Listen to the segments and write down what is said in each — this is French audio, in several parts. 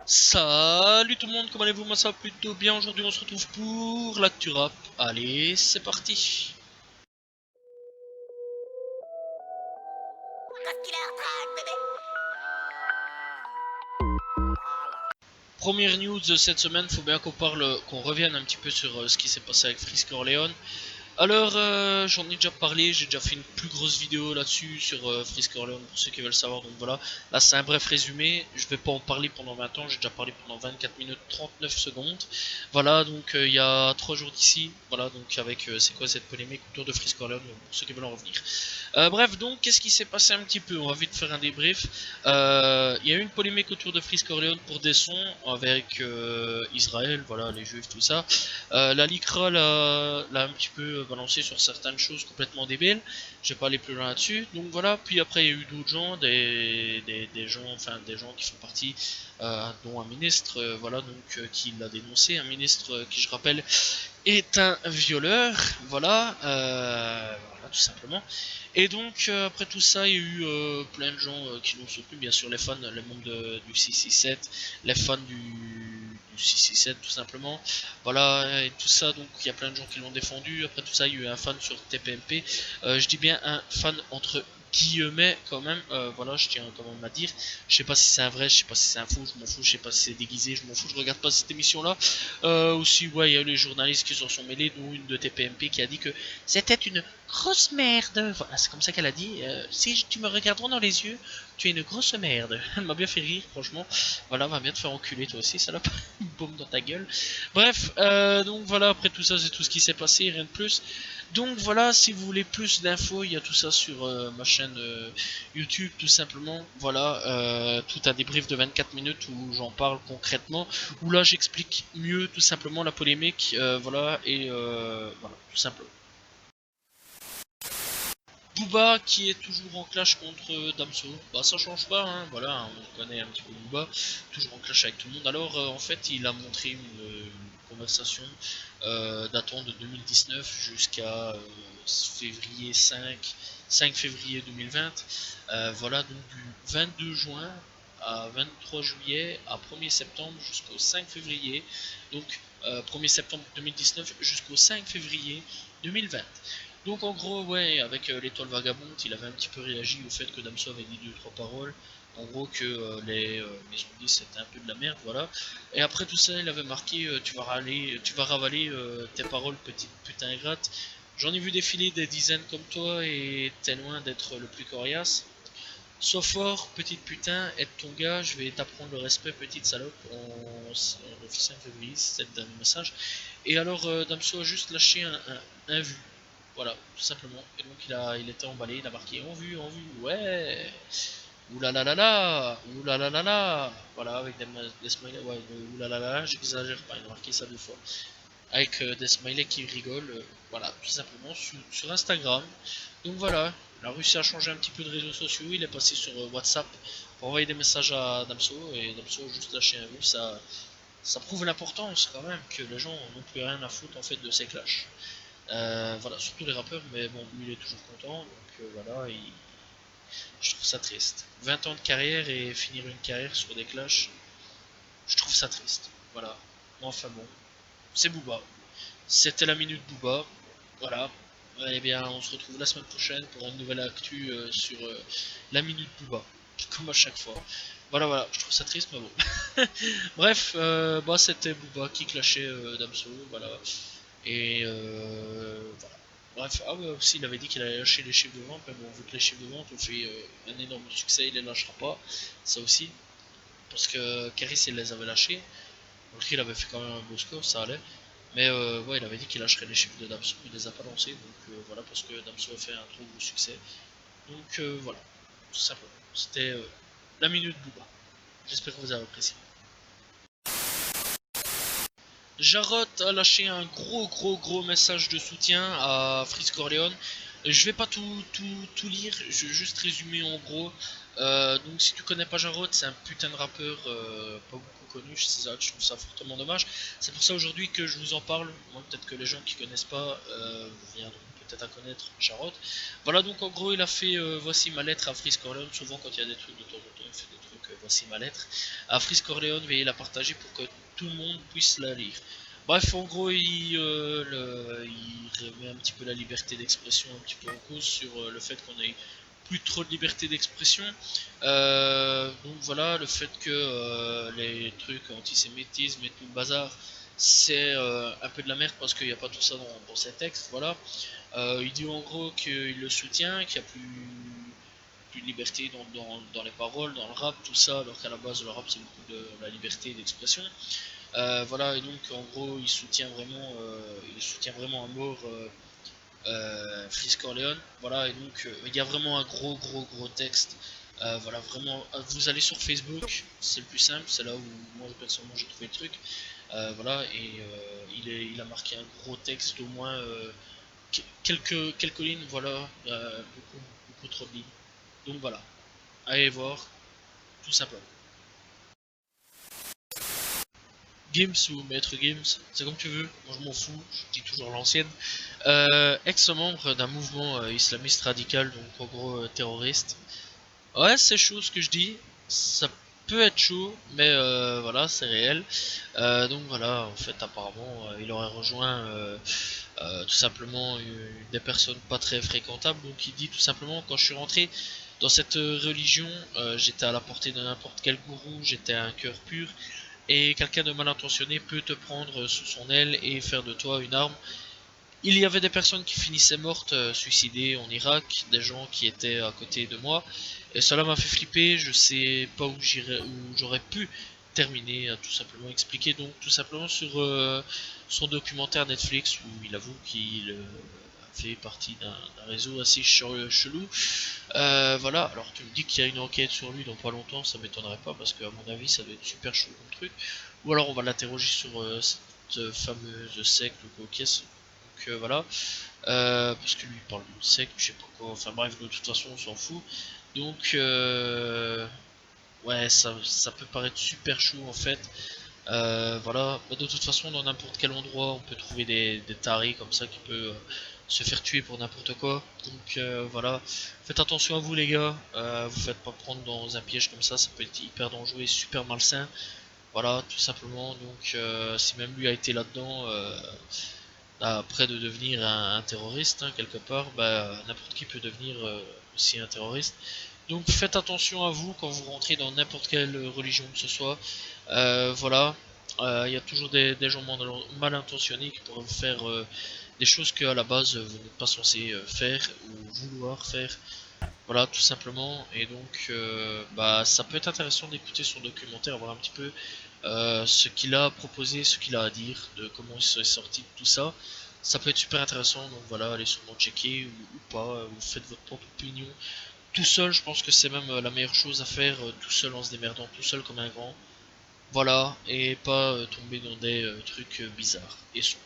Salut tout le monde, comment allez-vous? Moi ça va plutôt bien. Aujourd'hui on se retrouve pour l'actu rap. Allez, c'est parti. Première news de cette semaine, faut bien qu'on revienne un petit peu sur ce qui s'est passé avec Frisk Orleans. Alors, j'en ai déjà parlé, j'ai déjà fait une plus grosse vidéo là-dessus sur Frisk Orleans pour ceux qui veulent savoir. Donc voilà, là c'est un bref résumé. Je vais pas en parler pendant 20 ans, j'ai déjà parlé pendant 24 minutes 39 secondes. Voilà, donc il y a 3 jours d'ici. Voilà, donc avec c'est quoi cette polémique autour de Frisk Orleans pour ceux qui veulent en revenir. Bref, donc qu'est-ce qui s'est passé un petit peu? On va vite faire un débrief. Il y a eu une polémique autour de Frisk Orleans pour des sons avec Israël, voilà, les juifs, tout ça. La LICRA l'a un petit peu balancé sur certaines choses complètement débiles. Je vais pas aller plus loin là-dessus. Donc voilà, puis après il y a eu d'autres gens, des gens qui font partie, dont un ministre, voilà, donc qui l'a dénoncé, un ministre qui je rappelle est un violeur, voilà, voilà tout simplement. Et donc après tout ça, il y a eu plein de gens qui l'ont soutenu, bien sûr les fans, les membres du 667, les fans du 667 tout simplement, voilà, et tout ça, donc il y a plein de gens qui l'ont défendu. Après tout ça, il y a eu un fan sur TPMP, je dis bien un fan entre guillemets quand même, voilà, je tiens quand même à dire, je sais pas si c'est un vrai, je sais pas si c'est un faux, je m'en fous, je sais pas si c'est déguisé, je m'en fous, je regarde pas cette émission là. Aussi, ouais, il y a eu les journalistes qui s'en sont mêlés, dont une de TPMP qui a dit que c'était une grosse merde. Voilà, c'est comme ça qu'elle a dit. Si tu me regarderas dans les yeux, tu es une grosse merde. Elle m'a bien fait rire, franchement. Voilà, va bien te faire enculer toi aussi, salope. Une bombe dans ta gueule. Bref, donc voilà, après tout ça, c'est tout ce qui s'est passé, rien de plus. Donc voilà, si vous voulez plus d'infos, il y a tout ça sur ma chaîne YouTube, tout simplement. Voilà, tout un débrief de 24 minutes où j'en parle concrètement, où là j'explique mieux tout simplement la polémique, voilà, et voilà, tout simplement. Booba qui est toujours en clash contre Damso, bah ça change pas, hein, voilà, on connaît un petit peu Booba, toujours en clash avec tout le monde. Alors en fait il a montré une conversation datant de 2019 jusqu'à février 5 février 2020, voilà, donc du 22 juin à 23 juillet à 1er septembre jusqu'au 5 février, donc 1er septembre 2019 jusqu'au 5 février 2020. Donc en gros, ouais, avec l'étoile vagabonde, il avait un petit peu réagi au fait que Damso avait dit 2-3 paroles. En gros que les maisons de disques c'était un peu de la merde, voilà. Et après tout ça, il avait marqué tu vas ravaler tes paroles, petite putain ingrate. J'en ai vu défiler des dizaines comme toi et t'es loin d'être le plus coriace. Sois fort, petite putain, aide ton gars, je vais t'apprendre le respect, petite salope. Le 5 février, c'est le dernier message. Et alors, Damso a juste lâché un vu. Voilà, tout simplement. Et donc il était emballé, il a marqué en vue, ouais. Oulalala, oulalala. Voilà, avec des smileys, ouais, oulalala, j'exagère pas, il a marqué ça 2 fois. Avec des smileys qui rigolent, voilà, tout simplement sur Instagram. Donc voilà, la Russie a changé un petit peu de réseaux sociaux, il est passé sur WhatsApp pour envoyer des messages à Damso, et Damso a juste lâché un vu, ça prouve l'importance quand même que les gens n'ont plus rien à foutre en fait de ces clashs. Voilà, surtout les rappeurs, mais bon, lui il est toujours content, donc voilà, je trouve ça triste. 20 ans de carrière et finir une carrière sur des clashs, je trouve ça triste. Voilà, enfin bon, c'est Booba. C'était la minute Booba, voilà. Eh bien, on se retrouve la semaine prochaine pour une nouvelle actu sur la minute Booba, comme à chaque fois. Voilà, voilà, je trouve ça triste, mais bon. Bref, bah, c'était Booba qui clashait Damso, voilà. Et voilà. Bref, ah ouais, aussi il avait dit qu'il allait lâcher les chiffres de vente, mais bon, vu que les chiffres de vente ont fait un énorme succès, il les lâchera pas, ça aussi, parce que Caris il les avait lâchés, donc il avait fait quand même un beau score, ça allait, mais ouais, il avait dit qu'il lâcherait les chiffres de Damso, il les a pas lancés, donc voilà, parce que Damso a fait un trop gros succès, donc voilà, tout simplement, c'était la minute Booba, j'espère que vous avez apprécié. Jarrod a lâché un gros message de soutien à Frisk Orleans. Je vais pas tout lire, je vais juste résumer en gros. Donc si tu connais pas Jarrod, c'est un putain de rappeur pas beaucoup connu, c'est ça, je trouve ça fortement dommage. C'est pour ça aujourd'hui que je vous en parle. Moi peut-être que les gens qui connaissent pas viendront peut-être à connaître, Charlotte. Voilà, donc en gros il a fait voici ma lettre à Freeze Corleone. Souvent quand il y a des trucs de temps en temps il fait des trucs voici ma lettre à Freeze Corleone, veuillez la partager pour que tout le monde puisse la lire. Bref, en gros il remet un petit peu la liberté d'expression un petit peu en cause sur le fait qu'on ait plus trop de liberté d'expression. Donc voilà, le fait que les trucs antisémitisme et tout le bazar, c'est un peu de la merde parce qu'il n'y a pas tout ça dans ses textes. Voilà. Il dit en gros qu'il le soutient, qu'il n'y a plus de liberté dans les paroles, dans le rap, tout ça, alors qu'à la base le rap c'est beaucoup de la liberté d'expression. Voilà, et donc en gros il soutient vraiment à mort Freeze Corleone. Voilà, et donc il y a vraiment un gros texte. Voilà, vraiment, vous allez sur Facebook, c'est le plus simple, c'est là où moi personnellement j'ai trouvé le truc. Voilà, et il a marqué un gros texte d'au moins quelques lignes, voilà, beaucoup trop de lignes. Donc voilà, allez voir, tout simplement. Games ou Maître Games, c'est comme tu veux, moi je m'en fous, je dis toujours l'ancienne. Ex-membre d'un mouvement islamiste radical, donc en gros terroriste. Ouais, c'est chaud ce que je dis, ça peut être chaud, mais voilà, c'est réel. Donc voilà, en fait, apparemment, il aurait rejoint tout simplement des personnes pas très fréquentables. Donc il dit tout simplement, quand je suis rentré dans cette religion, j'étais à la portée de n'importe quel gourou, j'étais un cœur pur, et quelqu'un de mal intentionné peut te prendre sous son aile et faire de toi une arme. Il y avait des personnes qui finissaient mortes, suicidées en Irak, des gens qui étaient à côté de moi, et cela m'a fait flipper. Je sais pas où j'aurais pu terminer, à tout simplement expliquer, donc tout simplement sur son documentaire Netflix où il avoue qu'il fait partie d'un réseau assez chelou. Voilà, alors tu me dis qu'il y a une enquête sur lui dans pas longtemps, ça m'étonnerait pas parce qu'à mon avis ça doit être super chaud comme truc. Ou alors on va l'interroger sur cette fameuse secte ou quoi qu'est-ce. Donc voilà, parce que lui il parle d'une secte, je sais pas quoi, enfin bref, de toute façon on s'en fout. Donc ouais, ça peut paraître super chaud en fait. Voilà, bah, de toute façon dans n'importe quel endroit on peut trouver des tarés comme ça qui peut se faire tuer pour n'importe quoi. Donc voilà, faites attention à vous les gars, vous faites pas prendre dans un piège comme ça peut être hyper dangereux et super malsain. Voilà, tout simplement. Donc si même lui a été là-dedans, après de devenir un terroriste hein, quelque part, bah, n'importe qui peut devenir aussi un terroriste. Donc faites attention à vous quand vous rentrez dans n'importe quelle religion que ce soit. Voilà, il y a toujours des gens mal intentionnés qui pourraient vous faire des choses qu'à la base vous n'êtes pas censé faire ou vouloir faire. Voilà, tout simplement. Et donc, bah, ça peut être intéressant d'écouter son documentaire, voir un petit peu ce qu'il a proposé, ce qu'il a à dire, de comment il s'est sorti de tout ça. Ça peut être super intéressant. Donc voilà, allez sûrement checker ou pas, ou faites votre propre opinion. Tout seul, je pense que c'est même la meilleure chose à faire, tout seul en se démerdant, tout seul comme un grand. Voilà, et pas tomber dans des trucs bizarres et sombres.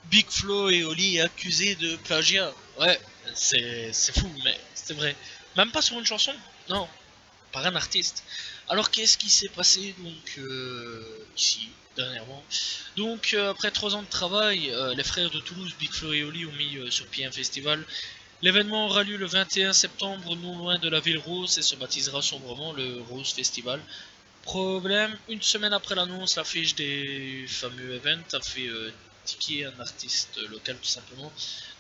Big Flo et Oli accusés de plagiat. Ouais, c'est fou, mais c'est vrai. Même pas sur une chanson, non, par un artiste. Alors qu'est-ce qui s'est passé donc ici dernièrement? Donc après 3 ans de travail, les frères de Toulouse, Big Flo et Oli, ont mis sur pied un festival. L'événement aura lieu le 21 septembre, non loin de la ville rose, et se baptisera sombrement le Rose Festival. Problème, une semaine après l'annonce, l'affiche des fameux events a fait tiquer un artiste local tout simplement.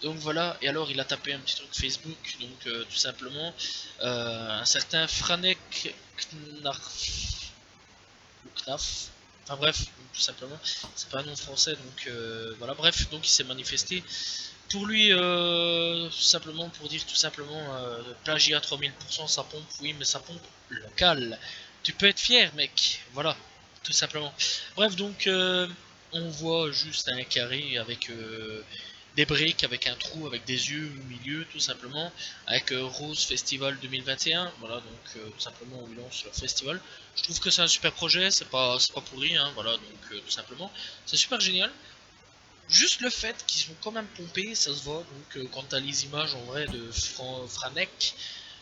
Donc voilà, et alors il a tapé un petit truc Facebook, donc tout simplement, un certain Franek Knarf, ou Knaf, enfin bref, tout simplement, c'est pas un nom français, donc voilà, bref, donc il s'est manifesté. Pour lui, tout simplement, pour dire tout simplement, plagiat 3000%, ça pompe, oui, mais ça pompe local. Tu peux être fier, mec, voilà, tout simplement. Bref, donc, on voit juste un carré avec des briques, avec un trou, avec des yeux au milieu, tout simplement, avec Rose Festival 2021, voilà, donc, tout simplement, où ils lancent leur festival. Je trouve que c'est un super projet, c'est pas pourri, hein, voilà, donc, tout simplement, c'est super génial. Juste le fait qu'ils sont quand même pompés, ça se voit. Donc, quand tu as les images en vrai de Franek,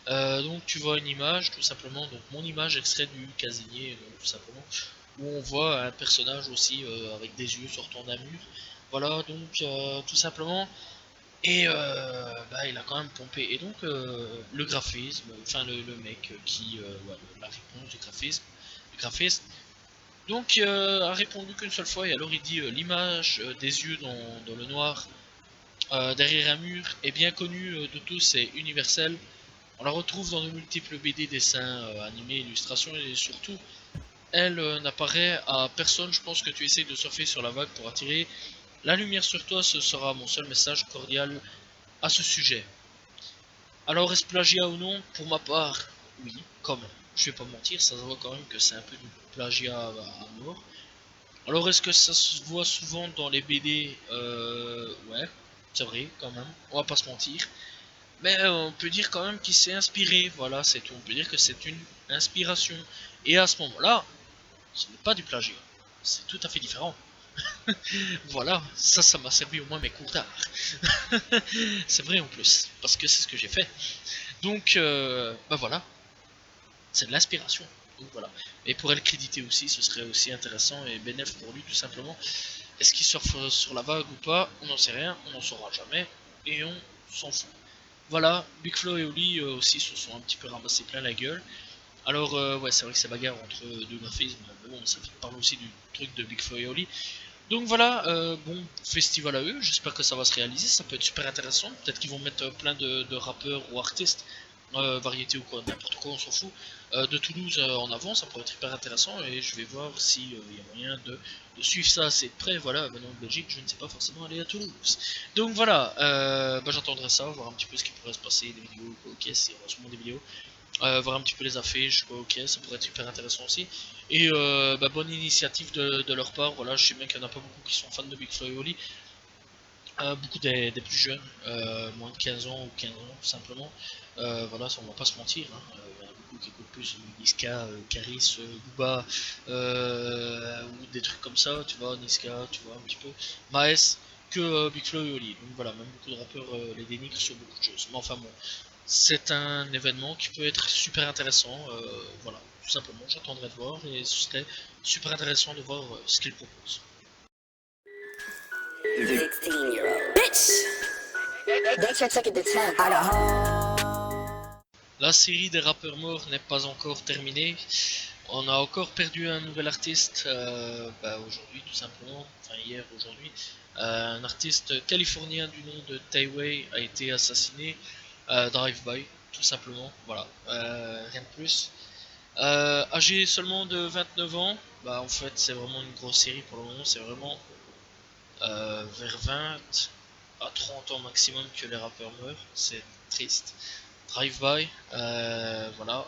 donc tu vois une image tout simplement. Donc, mon image extrait du casinier, tout simplement. où on voit un personnage aussi avec des yeux sortant d'un mur. Voilà, donc tout simplement. Et bah, il a quand même pompé. Et donc le graphisme, enfin le mec qui, ouais, la réponse du graphisme, le graphiste, donc a répondu qu'une seule fois. Et alors il dit l'image des yeux dans le noir derrière un mur est bien connue de tous et universelle. On la retrouve dans de multiples BD, dessins animés, illustrations et surtout elle n'apparaît à personne. Je pense que tu essayes de surfer sur la vague pour attirer la lumière sur toi. Ce sera mon seul message cordial à ce sujet. Alors est-ce plagiat ou non? Pour ma part, oui, quand même. Je vais pas mentir, ça se voit quand même que c'est un peu du plagiat à mort. Alors est-ce que ça se voit souvent dans les BD? Ouais, c'est vrai quand même, on va pas se mentir. Mais on peut dire quand même qu'il s'est inspiré, voilà, c'est tout. On peut dire que c'est une inspiration. Et à ce moment-là, ce n'est pas du plagiat. C'est tout à fait différent. Voilà, ça m'a servi au moins mes cours d'art. C'est vrai en plus, parce que c'est ce que j'ai fait. Donc, bah voilà, c'est de l'inspiration. Donc voilà. Et pour elle créditer aussi, ce serait aussi intéressant et bénéfique pour lui tout simplement. Est-ce qu'il surfe sur la vague ou pas? On n'en sait rien, on n'en saura jamais, et on s'en fout. Voilà, Big Flo et Oli aussi se sont un petit peu ramassés plein la gueule. Alors ouais, c'est vrai que c'est bagarre entre deux graphismes, mais bon, ça parle aussi du truc de Big Flo et Oli. Donc voilà, bon festival à eux, j'espère que ça va se réaliser, ça peut être super intéressant. Peut-être qu'ils vont mettre plein de rappeurs ou artistes, variété ou quoi, n'importe quoi, on s'en fout, de Toulouse en avant, ça pourrait être hyper intéressant et je vais voir si il y a moyen de suivre ça assez de près. Voilà, maintenant en Belgique, je ne sais pas forcément aller à Toulouse. Donc voilà, bah, j'attendrai ça, voir un petit peu ce qui pourrait se passer, des vidéos, quoi, ok, c'est sûrement des vidéos. Voir un petit peu les affiches, quoi, ok, ça pourrait être super intéressant aussi. Et bah, bonne initiative de leur part, voilà, je sais bien qu'il n'y en a pas beaucoup qui sont fans de Big Flo et Oli, beaucoup des plus jeunes, moins de 15 ans ou 15 ans simplement, voilà, ça on va pas se mentir, hein. Il y en a beaucoup qui écoutent plus Niska, Caris, Booba, ou des trucs comme ça, tu vois, Niska, tu vois, un petit peu, Maes, que Big Flo et Oli, donc voilà, même beaucoup de rappeurs les dénigrent sur beaucoup de choses, mais enfin bon, c'est un événement qui peut être super intéressant, voilà, tout simplement, j'attendrai de voir et ce serait super intéressant de voir ce qu'ils proposent. 16-year-old bitch. They took it to 10. La série des rappeurs morts n'est pas encore terminée. On a encore perdu un nouvel artiste bah, aujourd'hui tout simplement, enfin hier aujourd'hui. Un artiste californien du nom de Tayway a été assassiné, drive-by tout simplement, voilà, rien de plus. Âgé seulement de 29 ans, bah en fait c'est vraiment une grosse série pour le moment, c'est vraiment vers 20 à 30 ans maximum que les rappeurs meurent, c'est triste. Drive-by, voilà,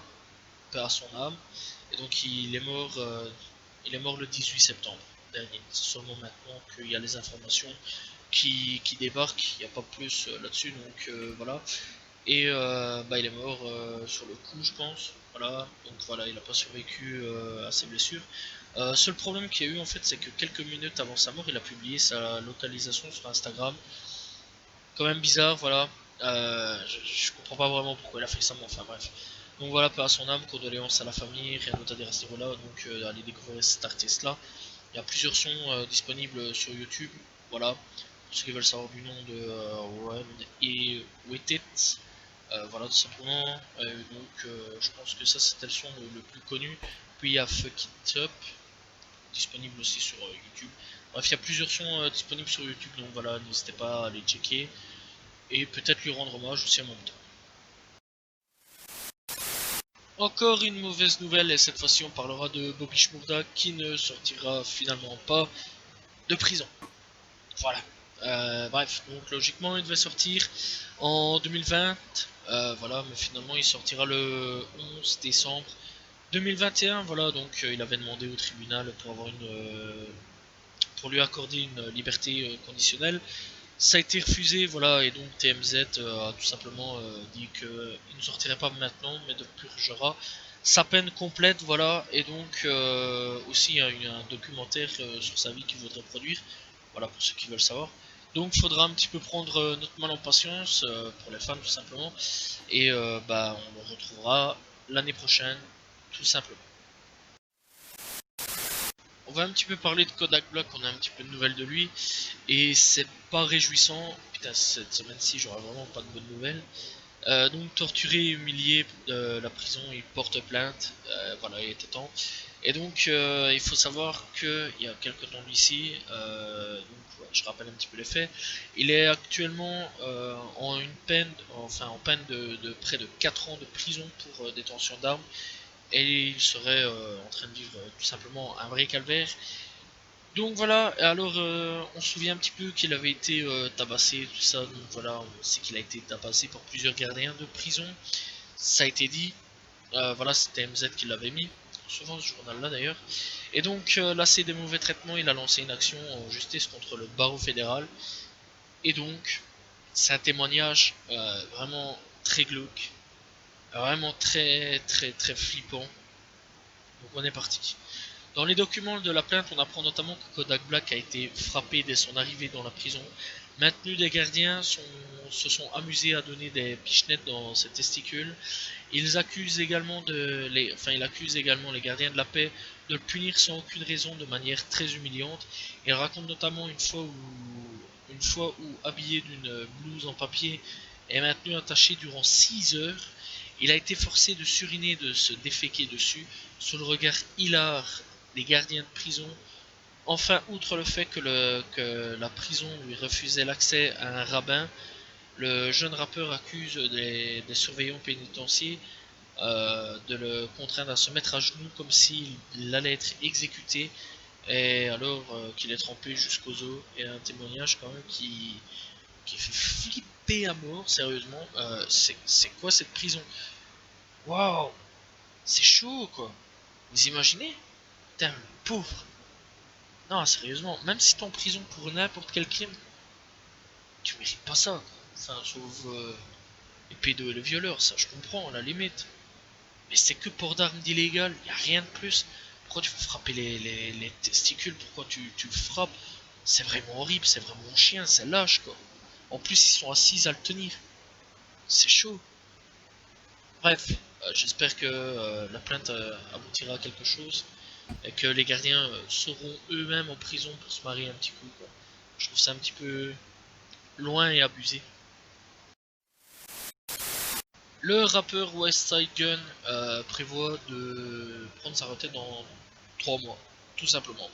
paix à son âme. Et donc il est mort le 18 septembre dernier. C'est seulement maintenant qu'il y a les informations qui débarquent, il n'y a pas plus là-dessus, donc voilà. Et bah, il est mort sur le coup, je pense. Voilà, donc voilà, il n'a pas survécu à ses blessures. Seul problème qu'il y a eu en fait, c'est que quelques minutes avant sa mort, il a publié sa localisation sur Instagram. Quand même bizarre, voilà. Je comprends pas vraiment pourquoi il a fait ça, mais enfin bref. Donc voilà, paix à son âme, condoléances à la famille, rien d'autre à dire à ce niveau-là. Donc allez découvrir cet artiste-là. Il y a plusieurs sons disponibles sur YouTube. Voilà, pour ceux qui veulent savoir du nom de Run et With It. Voilà, tout simplement. Donc je pense que ça c'était le son le plus connu. Puis il y a Fuck It Up, disponible aussi sur YouTube. Bref, il y a plusieurs sons disponibles sur YouTube, donc voilà, n'hésitez pas à les checker et peut-être lui rendre hommage aussi en même temps. Encore une mauvaise nouvelle, et cette fois-ci on parlera de Bobby Shmurda qui ne sortira finalement pas de prison. Voilà. Bref, donc logiquement il devait sortir en 2020, voilà, mais finalement il sortira le 11 décembre 2021, voilà, donc il avait demandé au tribunal pour lui accorder une liberté conditionnelle. Ça a été refusé, voilà, et donc TMZ a tout simplement dit qu'il ne sortirait pas maintenant, mais de purgera sa peine complète, voilà, et donc aussi il y a un documentaire sur sa vie qu'il voudrait produire, voilà, pour ceux qui veulent savoir. Donc il faudra un petit peu prendre notre mal en patience, pour les fans tout simplement, et bah, on le retrouvera l'année prochaine, tout simplement. on va un petit peu parler de Kodak Black, on a un petit peu de nouvelles de lui, et c'est pas réjouissant. Putain, cette semaine-ci, j'aurai vraiment pas de bonnes nouvelles. Donc torturé et humilié de la prison, il porte plainte, voilà, il était temps. Et donc il faut savoir qu'il y a quelques temps d'ici, donc ouais, je rappelle un petit peu les faits, il est actuellement en une peine, enfin en peine de près de 4 ans de prison pour détention d'armes, et il serait en train de vivre tout simplement un vrai calvaire. Donc voilà, alors on se souvient un petit peu qu'il avait été tabassé, tout ça, donc voilà, on sait qu'il a été tabassé par plusieurs gardiens de prison, ça a été dit, voilà, c'était MZ qui l'avait mis, souvent ce journal-là d'ailleurs. Et donc, lassé des mauvais traitements, il a lancé une action en justice contre le barreau fédéral. Et donc, c'est un témoignage vraiment très glauque, vraiment très très très flippant. Donc on est parti. Dans les documents de la plainte, on apprend notamment que Kodak Black a été frappé dès son arrivée dans la prison. Maintenu, des gardiens se sont amusés à donner des pichenettes dans ses testicules. Il accuse également les gardiens de la paix de le punir sans aucune raison de manière très humiliante. Il raconte notamment une fois où habillé d'une blouse en papier et maintenu attaché durant 6 heures, il a été forcé de s'uriner et de se déféquer dessus, sous le regard hilar des gardiens de prison. Enfin, outre le fait que la prison lui refusait l'accès à un rabbin, le jeune rappeur accuse des surveillants pénitentiaires de le contraindre à se mettre à genoux comme s'il allait être exécuté, et alors qu'il est trempé jusqu'aux os. Et un témoignage quand même qui fait flipper à mort, sérieusement. C'est quoi cette prison? Waouh, c'est chaud quoi. Vous imaginez? Putain, le pauvre. Non, sérieusement, même si t'es en prison pour n'importe quel crime, tu mérites pas ça, quoi. Enfin, sauf les pédos et les violeurs, ça je comprends, à la limite. Mais c'est que port d'armes d'illégal, y a rien de plus. Pourquoi tu veux frapper les testicules? Pourquoi tu le frappes? C'est vraiment horrible, c'est vraiment chien, c'est lâche quoi. En plus, ils sont assis à le tenir. C'est chaud. Bref, j'espère que la plainte aboutira à quelque chose et que les gardiens seront eux-mêmes en prison pour se marier un petit coup, quoi. Je trouve ça un petit peu loin et abusé. Le rappeur West Side Gun prévoit de prendre sa retraite dans 3 mois, tout simplement.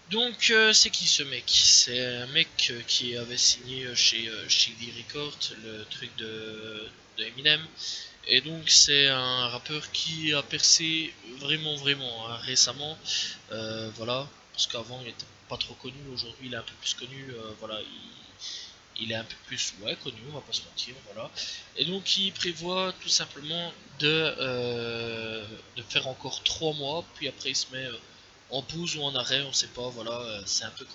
Donc c'est qui ce mec? C'est un mec qui avait signé chez Shady Records, le truc de Eminem. Et donc c'est un rappeur qui a percé vraiment hein, récemment. Voilà, parce qu'avant il était pas trop connu, aujourd'hui il est un peu plus connu. Voilà, il est un peu plus connu, on va pas se mentir, voilà. Et donc il prévoit tout simplement de faire encore 3 mois, puis après il se met en pause ou en arrêt, on sait pas, voilà. C'est un peu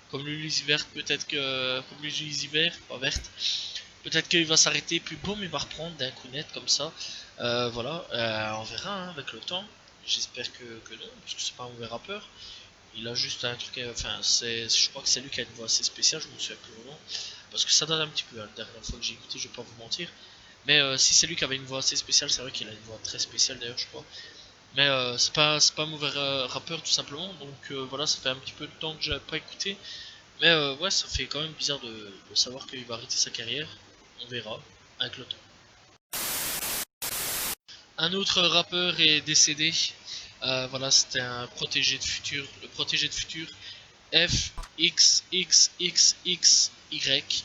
comme l'Ulysse verte, peut-être que comme l'Ulysse verte, pas verte, peut-être qu'il va s'arrêter, puis boum, il va reprendre d'un coup net comme ça. Voilà, on verra hein, avec le temps. J'espère que non, parce que c'est pas un mauvais rappeur. Il a juste un truc, enfin, je crois que c'est lui qui a une voix assez spéciale, je me souviens plus vraiment. Parce que ça date un petit peu, hein, la dernière fois que j'ai écouté, je vais pas vous mentir. Mais si c'est lui qui avait une voix assez spéciale, c'est vrai qu'il a une voix très spéciale d'ailleurs, je crois. Mais c'est pas un mauvais rappeur tout simplement, donc voilà, ça fait un petit peu de temps que j'ai pas écouté. Mais ouais, ça fait quand même bizarre de savoir qu'il va arrêter sa carrière. On verra avec le temps. Un autre rappeur est décédé. Voilà, c'était un protégé de futur. Le protégé de futur FXXXY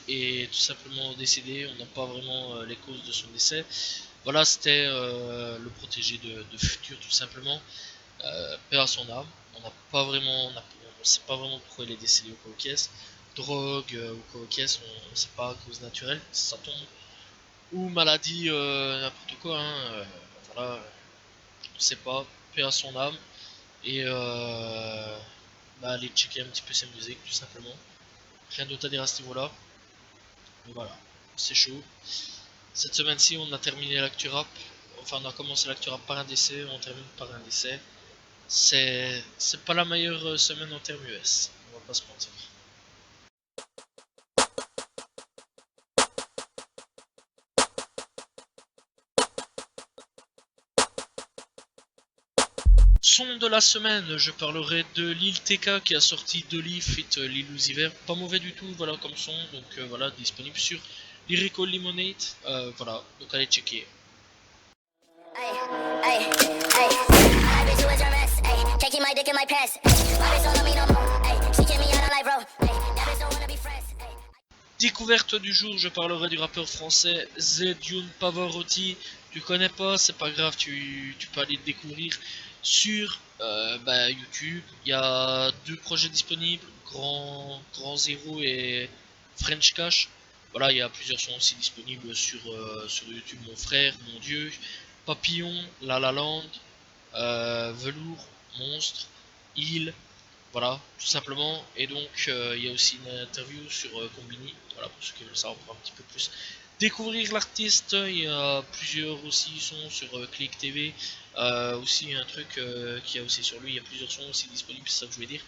est tout simplement décédé. On n'a pas vraiment les causes de son décès. Voilà, c'était le protégé de futur tout simplement. Paix à son âme. On n'a pas vraiment, on sait pas vraiment pourquoi il est décédé au cocaïne. Drogue ou cocaïne, on ne sait pas à cause naturelle, ça tombe. Ou maladie, n'importe quoi. Hein, voilà, on sait pas. Paix à son âme. Et aller checker un petit peu ses musiques tout simplement. Rien d'autre à dire à ce niveau-là. Mais voilà, c'est chaud. Cette semaine-ci, on a terminé l'actu rap. Enfin, on a commencé l'actu rap par un décès, on termine par un décès. C'est pas la meilleure semaine en termes US, on va pas se mentir. Son de la semaine, je parlerai de Lil TK qui a sorti de Leaf feat Lil Uzi Vert. Pas mauvais du tout, voilà comme son. Donc voilà, disponible sur Lyrical Lemonade. Voilà, donc allez checker. Découverte du jour, je parlerai du rappeur français Zedune Pavarotti. Tu connais pas, c'est pas grave, tu peux aller le découvrir sur YouTube. Il y a deux projets disponibles, Grand Zero et French Cash. Voilà, il y a plusieurs sons aussi disponibles sur YouTube. Mon frère, Mon Dieu, Papillon, La La Land, Velours, Monstre, Il, voilà, tout simplement. Et donc, il y a aussi une interview sur Combini. Voilà, pour ceux qui veulent savoir un petit peu plus. Découvrir l'artiste, il y a plusieurs aussi sons sur Click TV. Aussi un truc qu'il y a aussi sur lui, il y a plusieurs sons aussi disponibles, c'est ça que je voulais dire.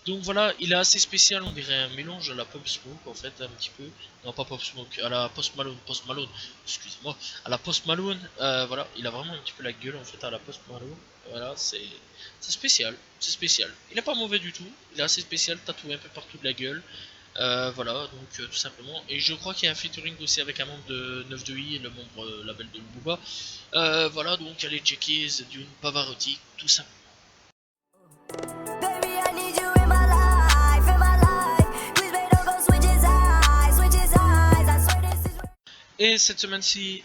Donc voilà, il est assez spécial, on dirait un mélange à la Pop Smoke en fait, un petit peu. Non, pas Pop Smoke, à la Post Malone, excusez-moi, à la Post Malone. Voilà, il a vraiment un petit peu la gueule en fait à la Post Malone. Voilà, c'est spécial, c'est spécial. Il est pas mauvais du tout, il est assez spécial, tatoué un peu partout de la gueule. Voilà, donc tout simplement. Et je crois qu'il y a un featuring aussi avec un membre de 9-2i et le membre label de Booba. Voilà, donc allez checker Zedune Pavarotti, tout simplement. Et cette semaine-ci,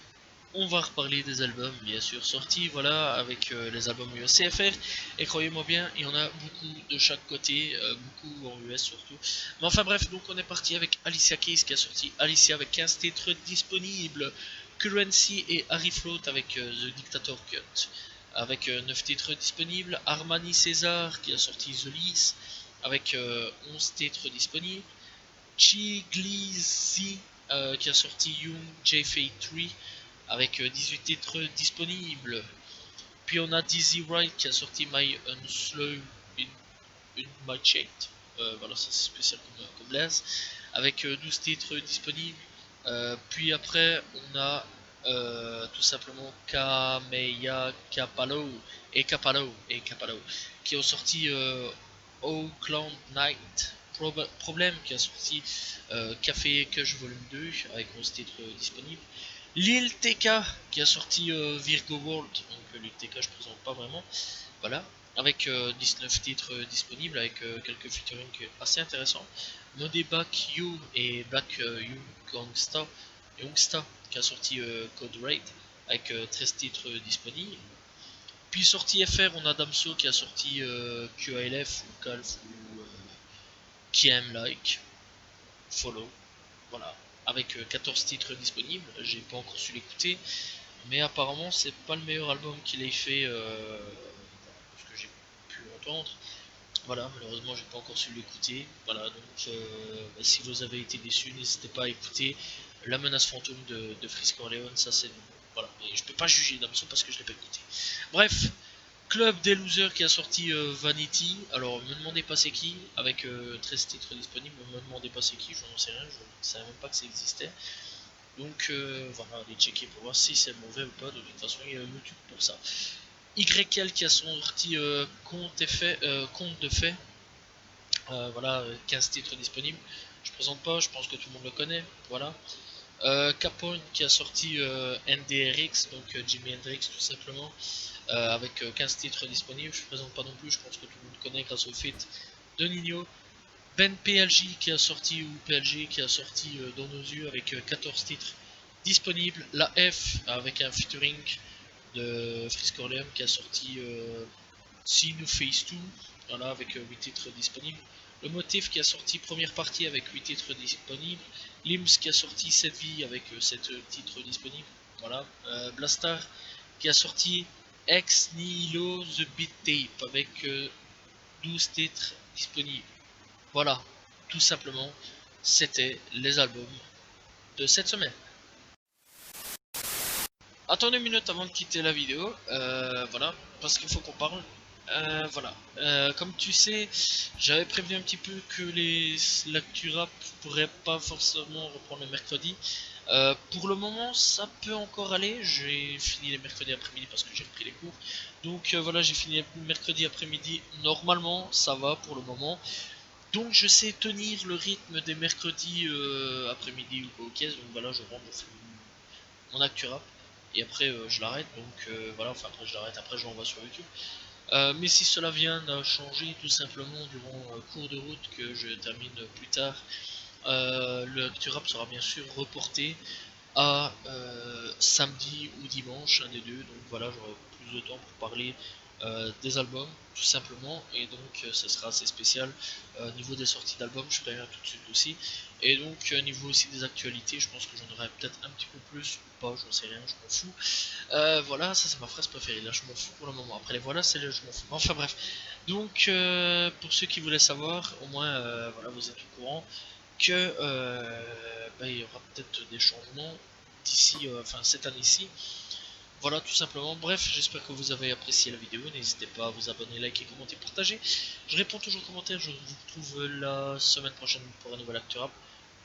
on va reparler des albums, bien sûr, sortis, voilà, avec les albums USCFR. Et croyez-moi bien, il y en a beaucoup de chaque côté, beaucoup en US surtout. Mais enfin bref, donc on est parti avec Alicia Keys qui a sorti Alicia avec 15 titres disponibles. Currency et Harry Float avec The Dictator Cut, avec 9 titres disponibles. Armani César qui a sorti The Lease avec 11 titres disponibles. Chiglizzy qui a sorti Young J-Fay 3 avec 18 titres disponibles. Puis on a Dizzy Wright qui a sorti My Unslow in My Chat. Voilà, ça c'est spécial comme blaze. Avec 12 titres disponibles. Puis après on a tout simplement Kameya Kapalo qui ont sorti Oakland Night. Problème qui a sorti Café Cush Volume 2 avec 11 titres disponibles. Lil TK qui a sorti Virgo World, donc Lil TK je présente pas vraiment, voilà, avec 19 titres disponibles avec quelques featuring assez intéressants. Modé Back You et Black You Youngsta qui a sorti Code Raid avec 13 titres disponibles. Puis sorti FR, on a Damso qui a sorti QALF ou Calf ou KM Like, Follow, voilà, avec 14 titres disponibles. J'ai pas encore su l'écouter, mais apparemment c'est pas le meilleur album qu'il ait fait, ce que j'ai pu entendre. Voilà, malheureusement j'ai pas encore su l'écouter. Voilà, donc si vous avez été déçus, n'hésitez pas à écouter La Menace Fantôme de Freeze Corleone, ça c'est voilà, et je peux pas juger Damso parce que je l'ai pas écouté. Bref, Club des Losers qui a sorti Vanity. Alors me demandez pas c'est qui, avec 13 titres disponibles, me demandez pas c'est qui, je n'en sais rien, je ne savais même pas que ça existait. Donc voilà, allez checker pour voir si c'est mauvais ou pas, de toute façon il y a YouTube pour ça. YL qui a sorti Conte de fait. Voilà, 15 titres disponibles. Je présente pas, je pense que tout le monde le connaît. Voilà. Capone qui a sorti NDRX, donc Jimi Hendrix tout simplement, avec 15 titres disponibles. Je présente pas non plus, je pense que tout le monde connaît grâce au feat de Nino. Ben PLJ qui a sorti, ou PLG qui a sorti Dans nos yeux avec 14 titres disponibles. La F avec un featuring de Freeze Corleone qui a sorti See New Face 2, voilà, avec 8 titres disponibles. Le Motif qui a sorti première partie avec 8 titres disponibles. Limbs qui a sorti 7 vies avec 7 titres disponibles. Voilà. Blastar qui a sorti Ex Nihilo The Beat Tape avec 12 titres disponibles. Voilà, tout simplement, c'était les albums de cette semaine. Attendez une minute avant de quitter la vidéo, voilà, parce qu'il faut qu'on parle. Voilà, comme tu sais, j'avais prévenu un petit peu que l'actu rap pourrait pas forcément reprendre le mercredi, Pour le moment, ça peut encore aller. J'ai fini les mercredis après-midi parce que j'ai repris les cours. Donc voilà, j'ai fini les mercredis après-midi. Normalement, ça va pour le moment. Donc je sais tenir le rythme des mercredis après-midi ou quoi au caisse. Donc voilà, je rentre, je fais mon actu rap. Et après, je l'arrête. Donc voilà, enfin après je l'arrête, après je l'envoie sur YouTube. Mais si cela vient à changer tout simplement durant cours de route que je termine plus tard, le actu rap sera bien sûr reporté à samedi ou dimanche, un des deux. Donc voilà, j'aurai plus de temps pour parler des albums, tout simplement. Et donc ça sera assez spécial. Niveau des sorties d'albums, je préviens tout de suite aussi. Et donc niveau aussi des actualités, je pense que j'en aurai peut-être un petit peu plus ou pas, j'en sais rien, je m'en fous. Voilà, ça c'est ma phrase préférée, là je m'en fous pour le moment. Après les voilà, c'est le je m'en fous. Enfin bref. Donc pour ceux qui voulaient savoir, au moins voilà, vous êtes au courant que bah, il y aura peut-être des changements d'ici, enfin cette année-ci. Voilà tout simplement. Bref, j'espère que vous avez apprécié la vidéo. N'hésitez pas à vous abonner, liker, commenter, partager. Je réponds toujours aux commentaires. Je vous retrouve la semaine prochaine pour un nouvel Actu Rap.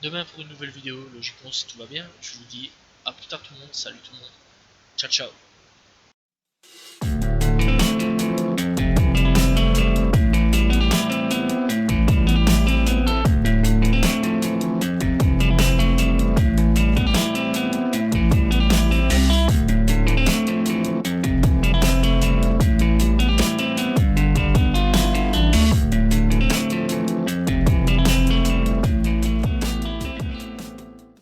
Demain pour une nouvelle vidéo, logiquement si tout va bien. Je vous dis à plus tard tout le monde. Salut tout le monde. Ciao ciao.